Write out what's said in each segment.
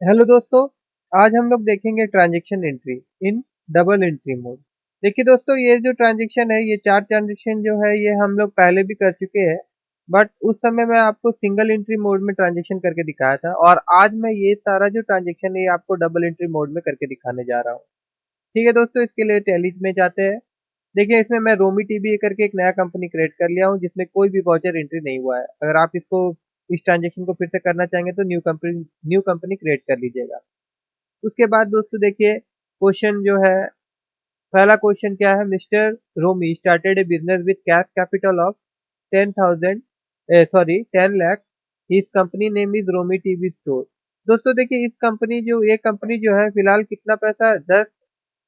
Hello दोस्तों। आज हम लोग देखेंगे transaction entry in double entry mode. देखिए दोस्तों, ये जो ट्रांजैक्शन है, ये चार ट्रांजैक्शन जो है ये हम लोग पहले भी कर चुके हैं। बट उस समय मैं आपको सिंगल एंट्री मोड में ट्रांजैक्शन करके दिखाया था, और आज मैं ये सारा जो ट्रांजैक्शन है ये आपको डबल एंट्री मोड में करके दिखाने जा रहा हूँ। ठीक है दोस्तों, इसके लिए टैली में जाते हैं। देखिए, इसमें मैं रोमी टीबी करके एक नया कंपनी क्रिएट कर लिया हूँ, जिसमें कोई भी वाउचर एंट्री नहीं हुआ है। अगर आप इसको इस ट्रांजेक्शन को फिर से करना चाहेंगे तो न्यू कंपनी क्रिएट कर लीजिएगा। उसके बाद दोस्तों देखिए, क्वेश्चन जो है, पहला क्वेश्चन क्या है, mister Romi started a business with cash capital of 10,000, sorry 10 lakh. His company name is Romi TV store. दोस्तों देखिए, इस कंपनी जो ये कंपनी जो है फिलहाल कितना पैसा 10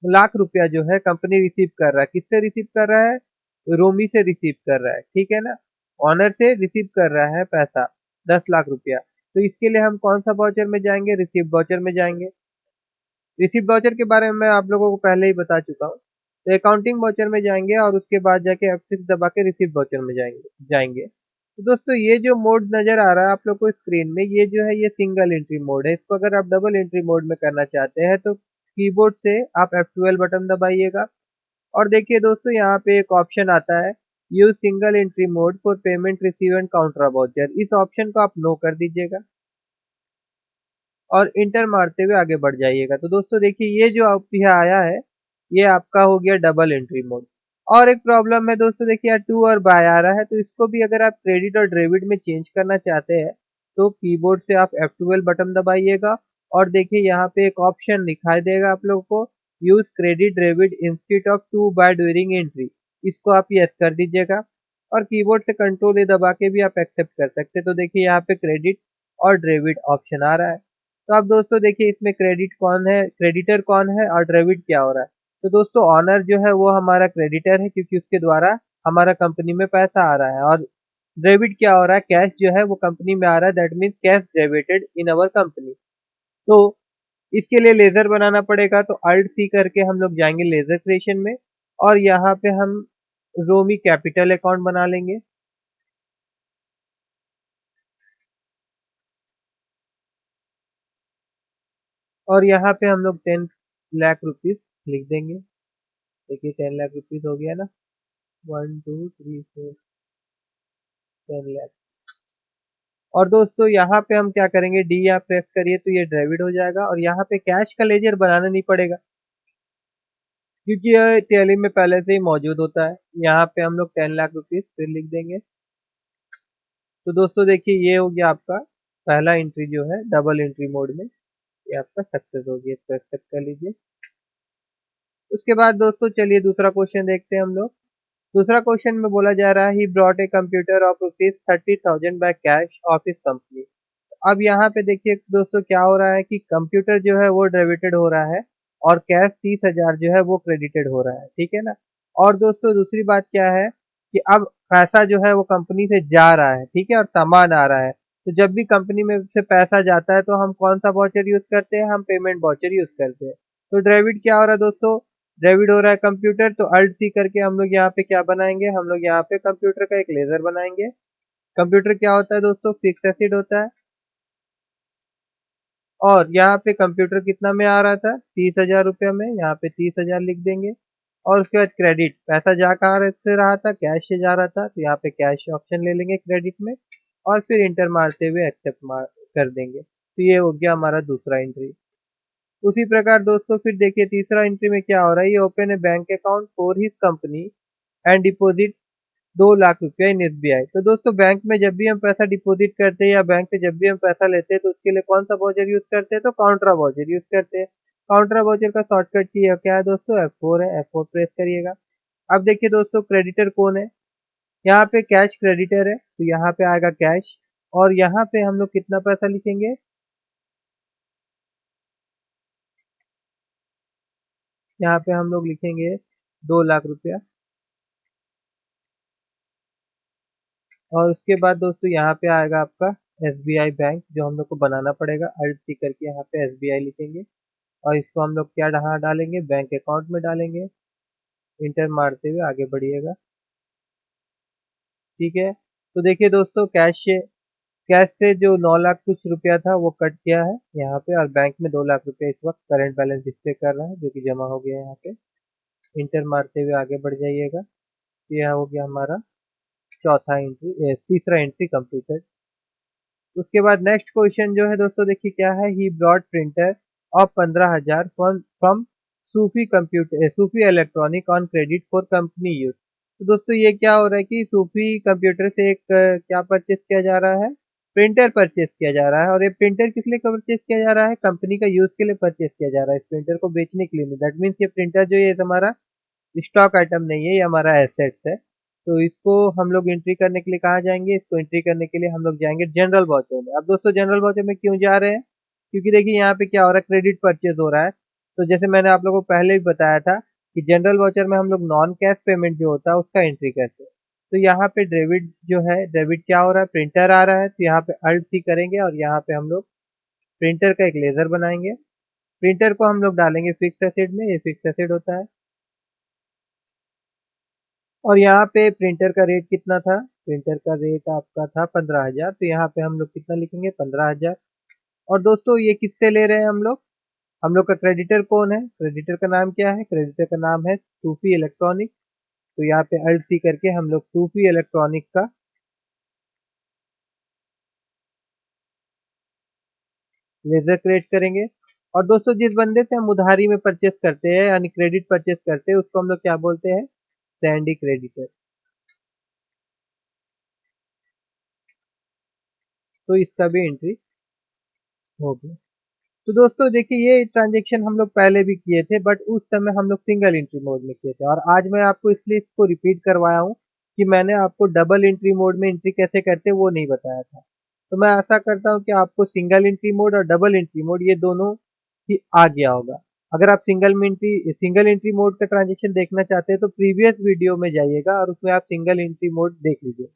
लाख रुपया जो है कंपनी रिसीव कर रहा है। किससे रिसीव कर रहा है? रोमी से रिसीव कर रहा है, ठीक है ना। ऑनर से रिसीव कर रहा है पैसा 10 लाख रुपया। तो इसके लिए हम कौन सा वाउचर में जाएंगे? रिसीव वाउचर में जाएंगे। रिसीव वाउचर के बारे में मैं आप लोगों को पहले ही बता चुका हूँ। तो अकाउंटिंग वाउचर में जाएंगे और उसके बाद जाके F6 दबा के रिसीव वाउचर में जाएंगे। तो दोस्तों, ये जो मोड नजर आ रहा है आप लोग को स्क्रीन में, ये जो है ये सिंगल एंट्री मोड है। इसको अगर आप डबल एंट्री मोड में करना चाहते हैं तो कीबोर्ड से आप F12 बटन दबाइएगा। और देखिए दोस्तों, यहाँ पे एक ऑप्शन आता है, use single entry mode for payment receive and counter voucher. इस ऑप्शन को आप नो कर दीजिएगा और इंटर मारते हुए आगे बढ़ जाइएगा। तो दोस्तों देखिए, ये जो आप यहाँ आया है, ये आपका हो गया डबल एंट्री मोड। और एक प्रॉब्लम है दोस्तों, देखिए यहाँ टू और बाय आ रहा है, तो इसको भी अगर आप क्रेडिट और डेबिट में चेंज करना चाहते हैं तो कीबोर्ड से आप F12 बटन दबाइएगा। और देखिए यहाँ पे एक ऑप्शन दिखाई देगा आप लोगों को, use credit debit instead of to buy during entry. इसको आप यस कर दीजिएगा और कीबोर्ड से कंट्रोल ए दबा के भी आप एक्सेप्ट कर सकते हैं। तो देखिए यहाँ पे क्रेडिट और डेबिट ऑप्शन आ रहा है। तो अब दोस्तों देखिए, इसमें क्रेडिट कौन है, क्रेडिटर कौन है और डेबिट क्या हो रहा है। तो दोस्तों, ऑनर जो है वो हमारा क्रेडिटर है, क्योंकि उसके द्वारा हमारा कंपनी में पैसा आ रहा है। और डेबिट क्या हो रहा है, कैश जो है वो कंपनी में आ रहा है, that means cash debited in our company. तो इसके लिए लेजर बनाना पड़ेगा, तो अल्ट सी करके हम लोग जाएंगे लेजर क्रिएशन में, और यहाँ पे हम रोमी कैपिटल अकाउंट बना लेंगे। और यहाँ पे हम लोग 10 लाख रुपीज लिख देंगे। देखिए 10 लाख रुपीज हो गया ना, 1 2 3 4 10 लाख। और दोस्तों यहाँ पे हम क्या करेंगे, डी या प्रेस करिए तो ये डेबिट हो जाएगा, और यहाँ पे कैश का लेजर बनाना नहीं पड़ेगा, क्योंकि यह टैली में पहले से ही मौजूद होता है। यहाँ पे हम लोग 10 लाख रुपीज फिर लिख देंगे। तो दोस्तों देखिए, ये हो गया आपका पहला एंट्री जो है डबल एंट्री मोड में, ये आपका सक्सेस हो गया। इसको एक्सेप्ट कर लीजिए। उसके बाद दोस्तों चलिए दूसरा क्वेश्चन देखते हैं हम लोग। दूसरा क्वेश्चन में बोला जा रहा है, he brought a computer of ₹30,000 by cash of his company. अब यहाँ पे देखिए दोस्तों, क्या हो रहा है कि कंप्यूटर जो है वो डेबिटेड हो रहा है, और कैश 30,000 जो है वो क्रेडिटेड हो रहा है, ठीक है ना। और दोस्तों दूसरी बात क्या है कि अब पैसा जो है वो कंपनी से जा रहा है, ठीक है, और सामान आ रहा है। तो जब भी कंपनी में से पैसा जाता है तो हम कौन सा वाउचर यूज करते हैं? हम पेमेंट वाउचर यूज करते हैं। तो डेबिट क्या हो रहा है दोस्तों? डेबिट हो रहा है कंप्यूटर, तो अल्ट सी करके हम लोग यहाँ पे क्या बनाएंगे, हम लोग यहाँ पे कंप्यूटर का एक लेजर बनाएंगे। कंप्यूटर क्या होता है दोस्तों? फिक्स एसिड होता है। और यहाँ पे कंप्यूटर कितना में आ रहा था? 30,000 रुपये में। यहाँ पे 30,000 लिख देंगे। और उसके बाद क्रेडिट, पैसा जा कहाँ से रहा था? कैश से जा रहा था, तो यहाँ पे कैश ऑप्शन ले लेंगे क्रेडिट में, और फिर इंटर मारते हुए एक्सेप्ट मार कर देंगे। तो ये हो गया हमारा दूसरा एंट्री। उसी प्रकार दोस्तों फिर देखिए तीसरा एंट्री में क्या हो रहा है, ये open A bank account for his company and deposit 2 lakh रुपया इन SBI। तो दोस्तों, बैंक में जब भी हम पैसा डिपॉजिट करते हैं या बैंक से जब भी हम पैसा लेते हैं तो उसके लिए कौन सा वाउचर यूज करते हैं? तो काउंटर वाउचर यूज करते हैं। काउंटर वाउचर का शॉर्टकट की है, क्या है दोस्तों? F4 है, F4 प्रेस करिएगा। अब देखिए दोस्तों, क्रेडिटर कौन है? यहाँ पे कैश क्रेडिटर है, तो यहाँ पे आएगा कैश। और यहाँ पे हम लोग कितना पैसा लिखेंगे? यहाँ पे हम लोग लिखेंगे 2 लाख रुपया। और उसके बाद दोस्तों यहाँ पे आएगा आपका SBI बैंक, जो हम लोग को बनाना पड़ेगा। अल्ट सी करके यहाँ पे SBI लिखेंगे, और इसको हम लोग क्या यहाँ डालेंगे? बैंक अकाउंट में डालेंगे। इंटर मारते हुए आगे बढ़िएगा, ठीक है। तो देखिए दोस्तों, कैश कैश से जो 9 लाख कुछ रुपया था वो कट गया है यहाँ पे, और बैंक में 2 लाख रुपया इस वक्त करंट बैलेंस डिस्प्ले कर रहा है, जो कि जमा हो गया है यहाँ पे। इंटर मारते हुए आगे बढ़ जाइएगा। यह हो गया हमारा तीसरा एंट्री कंप्लीटेड। उसके बाद नेक्स्ट क्वेश्चन जो है दोस्तों, देखिए क्या है। He broad printer of 15,000 from Sufi electronic on credit for company use. तो दोस्तों ये क्या हो रहा है कि सूफी कंप्यूटर से एक क्या परचेस किया जा रहा है, प्रिंटर परचेस किया जा रहा है। और ये प्रिंटर किस लिए परचेस किया जा रहा है, कंपनी का यूज के लिए परचेस किया जा रहा है, इस प्रिंटर को बेचने के लिए। दैट मीन्स ये प्रिंटर जो ये हमारा स्टॉक आइटम नहीं है, ये हमारा एसेट्स है। तो इसको हम लोग एंट्री करने के लिए कहाँ जाएंगे, इसको एंट्री करने के लिए हम लोग जाएंगे जनरल वाउचर में। अब दोस्तों जनरल वाउचर में क्यों जा रहे हैं, क्योंकि देखिए यहाँ पे क्या हो रहा है, क्रेडिट परचेज हो रहा है। तो जैसे मैंने आप लोगों को पहले भी बताया था कि जनरल वाउचर में हम लोग नॉन कैश पेमेंट जो होता है उसका एंट्री करते हैं। तो यहाँ पे डेबिट जो है, डेबिट क्या हो रहा है, प्रिंटर आ रहा है, तो यहाँ पे अल्ट सी करेंगे और यहाँ पे हम लोग प्रिंटर का एक लेजर बनाएंगे। प्रिंटर को हम लोग डालेंगे फिक्स एसेट में, ये फिक्स एसेट होता है। और यहाँ पे प्रिंटर का रेट कितना था, प्रिंटर का रेट आपका था 15,000, तो यहाँ पे हम लोग कितना लिखेंगे, 15,000। और दोस्तों ये किससे ले रहे हैं हम लोग का क्रेडिटर कौन है, क्रेडिटर का नाम क्या है, क्रेडिटर का नाम है सूफी इलेक्ट्रॉनिक। तो यहाँ पे अल्ट सी करके हम लोग सूफी इलेक्ट्रॉनिक का लेजर क्रिएट करेंगे। और दोस्तों जिस बंदे से हम उधारी में परचेस करते हैं यानी क्रेडिट परचेस करते हैं, उसको हम लोग क्या बोलते हैं, सैंडी क्रेडिटर। तो इसका भी एंट्री हो गया। तो दोस्तों देखिए ये ट्रांजेक्शन हम लोग पहले भी किए थे, बट उस समय हम लोग सिंगल एंट्री मोड में किए थे। और आज मैं आपको इसलिए इसको रिपीट करवाया हूँ कि मैंने आपको डबल एंट्री मोड में एंट्री कैसे करते वो नहीं बताया था। तो मैं आशा करता हूँ कि आपको सिंगल एंट्री मोड और डबल एंट्री मोड ये दोनों ही आ गया होगा। अगर आप सिंगल एंट्री मोड का ट्रांजेक्शन देखना चाहते हैं तो प्रीवियस वीडियो में जाइएगा और उसमें आप सिंगल एंट्री मोड देख लीजिए।